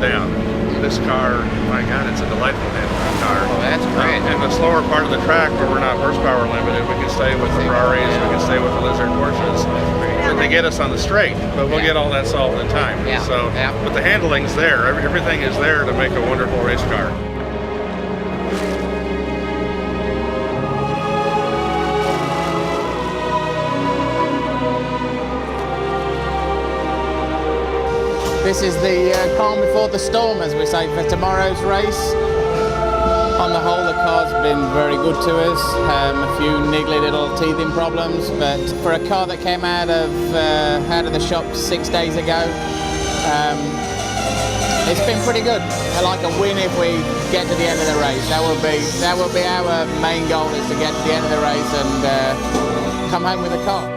down. This car, my God, it's a delightful handling car. Oh, that's great. And the slower part of the track where we're not horsepower limited, we can stay with the Ferraris, we can stay with the Lizard Porsches. And they get us on the straight, but we'll get all that solved in time. Yeah. So, but the handling's there. Everything is there to make a wonderful race car. This is the calm before the storm, as we say, for tomorrow's race. On the whole, the car's been very good to us. A few niggly little teething problems, but for a car that came out of the shop 6 days ago, it's been pretty good. I like a win if we get to the end of the race. That will be our main goal, is to get to the end of the race and come home with a car.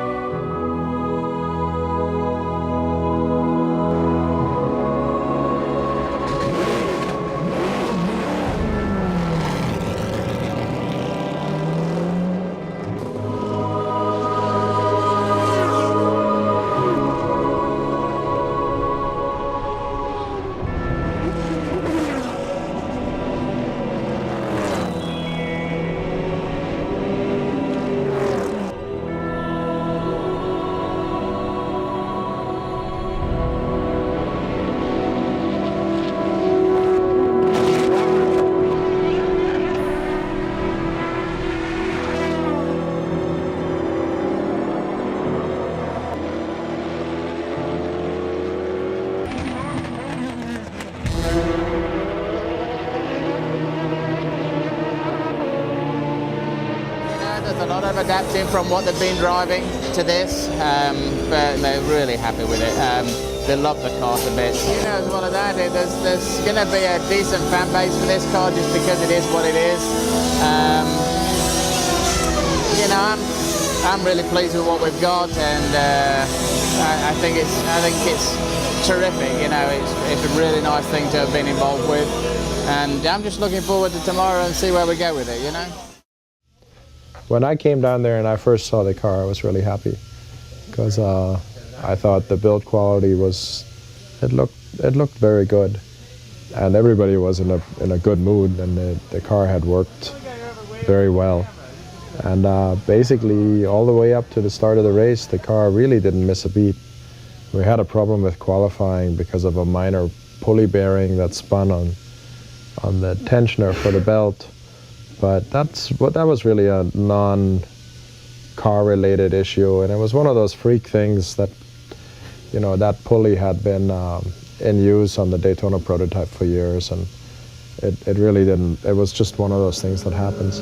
There's a lot of adapting from what they've been driving to this, but they're really happy with it. They love the car to bits. You know, as well as that, there's going to be a decent fan base for this car just because it is what it is. You know, I'm really pleased with what we've got, and I think it's terrific. You know, it's a really nice thing to have been involved with, and I'm just looking forward to tomorrow and see where we go with it. You know. When I came down there and I first saw the car, I was really happy because I thought the build quality it looked very good, and everybody was in a good mood, and the car had worked very well. And basically, all the way up to the start of the race, the car really didn't miss a beat. We had a problem with qualifying because of a minor pulley bearing that spun on the tensioner for the belt. But that was really a non-car related issue, and it was one of those freak things that, you know, that pulley had been in use on the Daytona prototype for years, and it really didn't. It was just one of those things that happens.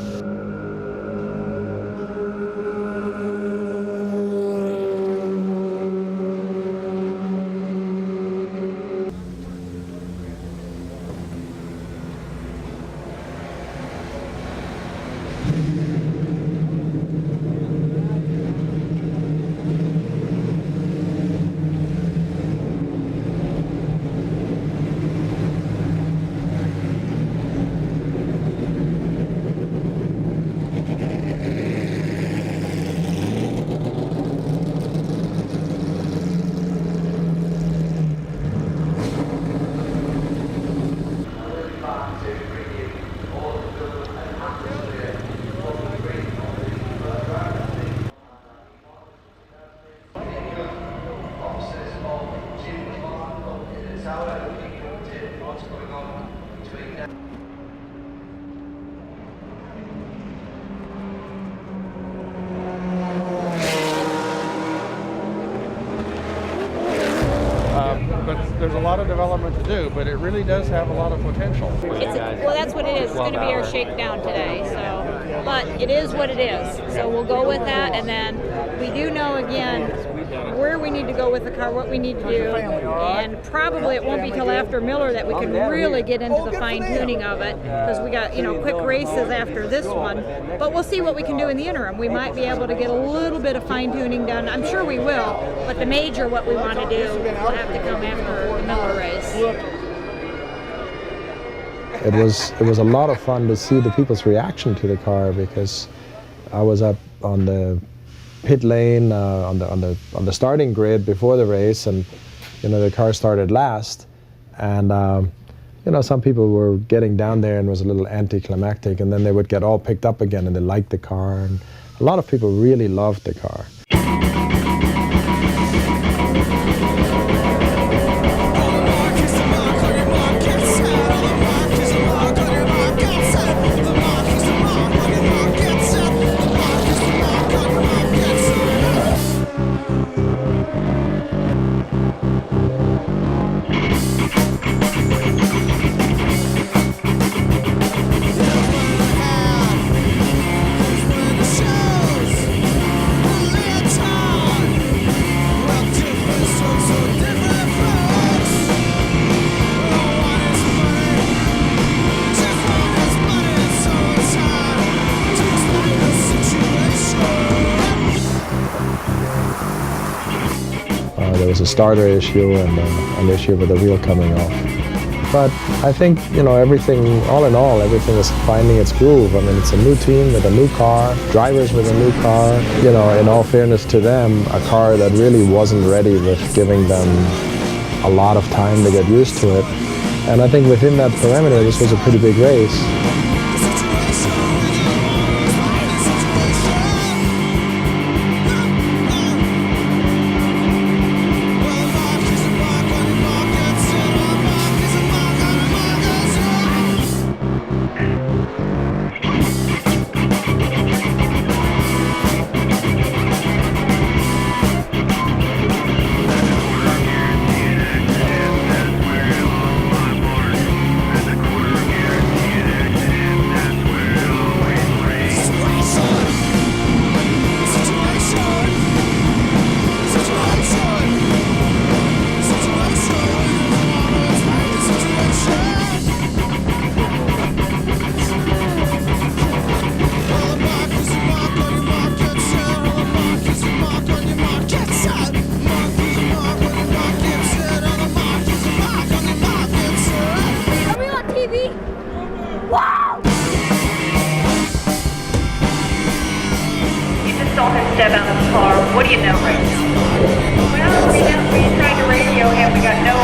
But there's a lot of development to do, but it really does have a lot of potential. Well, that's what it is. It's going to be our shakedown today. So, but it is what it is. So we'll go with that, and then we do know again where we need to go with the car, what we need to do, and probably it won't be till after Miller that we can really get into the fine tuning of it, because we got, you know, quick races after this one. But we'll see what we can do in the interim. We might be able to get a little bit of fine tuning done. I'm sure we will, but the major what we want to do will have to come after the Miller race. It was a lot of fun to see the people's reaction to the car, because I was up on the pit lane on the starting grid before the race, and you know, the car started last, and you know, some people were getting down there and it was a little anticlimactic, and then they would get all picked up again and they liked the car, and a lot of people really loved the car. There was a starter issue and an issue with the wheel coming off. But I think, you know, everything, all in all, everything is finding its groove. I mean, it's a new team with a new car, drivers with a new car. You know, in all fairness to them, a car that really wasn't ready with giving them a lot of time to get used to it. And I think within that parameter, this was a pretty big race. Wow! You just saw him step out of the car. What do you know right now? Well, we tried to radio him. We got no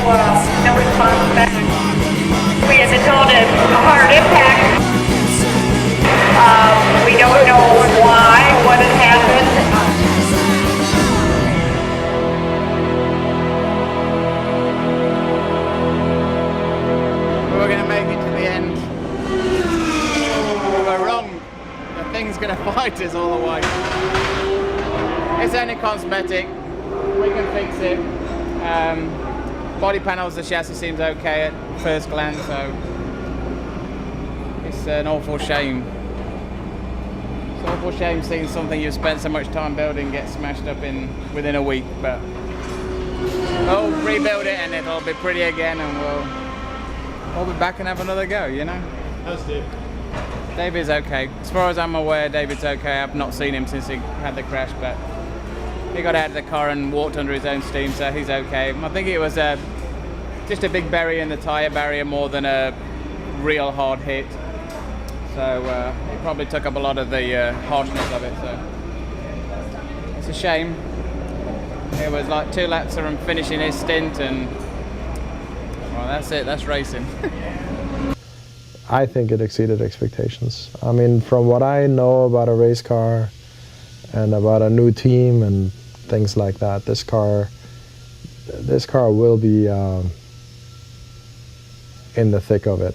response back. We had been told a hard impact. We don't know why, what had happened. We're going to make it to the end. We were wrong. The thing's going to fight us all the way. It's only cosmetic. We can fix it. Body panels, the chassis seems okay at first glance, so it's an awful shame. It's an awful shame seeing something you've spent so much time building get smashed up within a week, but we'll rebuild it and it'll be pretty again, and we'll be back and have another go, you know? How's Dave? David's okay. As far as I'm aware, David's okay. I've not seen him since he had the crash, but he got out of the car and walked under his own steam, so he's okay. I think it was just a big bury in the tyre barrier more than a real hard hit. So it probably took up a lot of the harshness of it, so it's a shame. It was like 2 laps from finishing his stint, and well, that's it, that's racing. I think it exceeded expectations. I mean, from what I know about a race car and about a new team and things like that, this car will be in the thick of it.